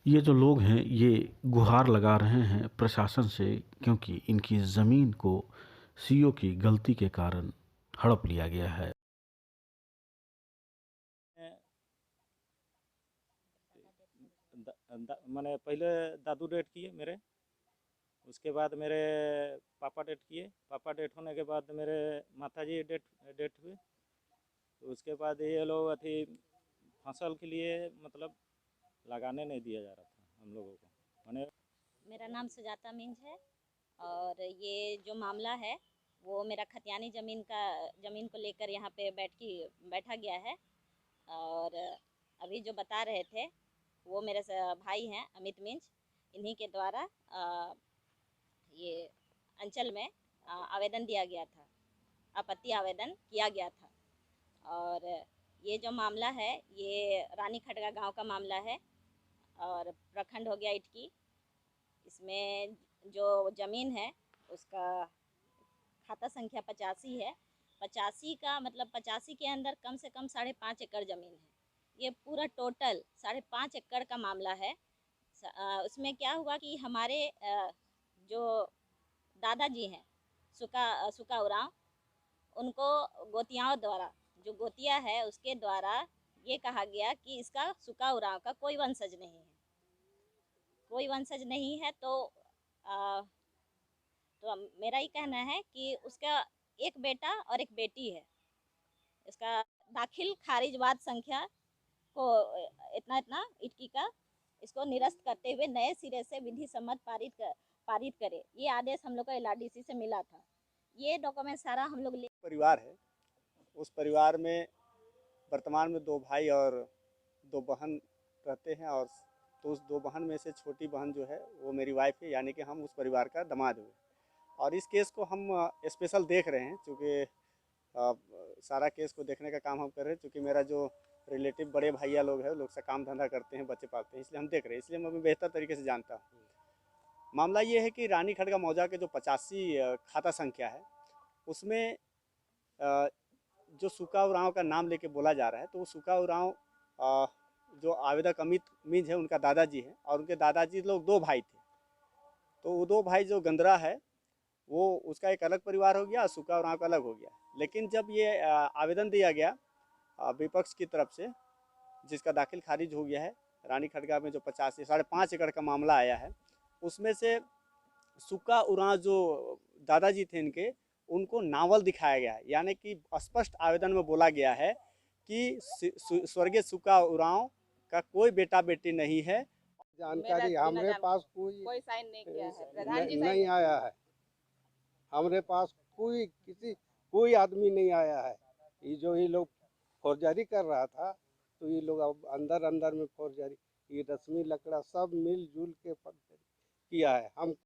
ये जो लोग हैं ये गुहार लगा रहे हैं प्रशासन से, क्योंकि इनकी ज़मीन को सीओ की गलती के कारण हड़प लिया गया है। मैंने पहले दादू डेट किए मेरे, उसके बाद मेरे पापा डेट किए, पापा डेट होने के बाद मेरे माताजी डेट डेट हुए। तो उसके बाद ये लोग अथी फसल के लिए मतलब लगाने नहीं दिया जा रहा था हम लोगों को। मैंने मेरा नाम सुजाता मिंज है और ये जो मामला है वो मेरा खतियानी ज़मीन को लेकर यहाँ पे बैठा गया है। और अभी जो बता रहे थे वो मेरे भाई हैं अमित मिंज, इन्हीं के द्वारा ये अंचल में आवेदन दिया गया था, आपत्ति आवेदन किया गया था। और ये जो मामला है ये रानी खटगा गांव का मामला है और प्रखंड हो गया इटकी। इसमें जो ज़मीन है उसका खाता संख्या 85 है। 85 का मतलब 85 के अंदर कम से कम 5.5 एकड़ ज़मीन है। ये पूरा टोटल 5.5 एकड़ का मामला है। उसमें क्या हुआ कि हमारे जो दादाजी हैं सुका उरांव, उनको गोतियाओं द्वारा, जो गोतिया है उसके द्वारा ये कहा गया कि इसका सुका उरांव का कोई वंशज नहीं है, कोई वंशज नहीं है। तो मेरा ये कहना है कि उसका एक बेटा और एक बेटी है। इसका दाखिल खारिज वाद संख्या को इतना इतना इटकी का इसको निरस्त करते हुए नए सिरे से विधि सम्मत पारित करे, ये आदेश हम लोग को एलआरडीसी से मिला था। ये डॉक्यूमेंट सारा हम लोग परिवार है। उस परिवार में वर्तमान में 2 भाई और 2 बहन रहते हैं। और तो उस 2 बहन में से छोटी बहन जो है वो मेरी वाइफ है, यानी कि हम उस परिवार का दामाद हुए। और इस केस को हम स्पेशल देख रहे हैं, चूँकि सारा केस को देखने का काम हम कर रहे हैं। चूँकि मेरा जो रिलेटिव बड़े भैया लोग हैं, लोग से काम धंधा करते हैं, बच्चे पालते हैं, इसलिए हम देख रहे हैं, इसलिए मैं बेहतर तरीके से जानता हूँ। मामला ये है कि रानी खटगा मौजा के जो 85 खाता संख्या है उसमें जो सुका उरांव का नाम लेके बोला जा रहा है, तो वो सुका उरांव जो आवेदक अमित मिंज है उनका दादाजी है, और उनके दादाजी लोग 2 भाई थे। तो वो 2 भाई जो गंदरा है वो उसका एक अलग परिवार हो गया और सुका उरांव का अलग हो गया। लेकिन जब ये आवेदन दिया गया विपक्ष की तरफ से, जिसका दाखिल खारिज हो गया है, रानी खटगा में जो 5.5 एकड़ का मामला आया है, उसमें से सुका उरांव जो दादाजी थे इनके, उनको नावल दिखाया गया है। यानी कि स्पष्ट आवेदन में बोला गया है कि स्वर्गीय सुका उरांव का कोई बेटा बेटी नहीं है। जानकारी हमारे पास कोई साइन नहीं किया है, प्रधान जी नहीं आया है। हमारे पास कोई आदमी नहीं आया है। ये जो ये लोग फौजदारी कर रहा था, तो ये लोग अब अंदर अंदर में फौजदारी, ये रस्मी लकड़ा सब मिलजुल के किया है। हम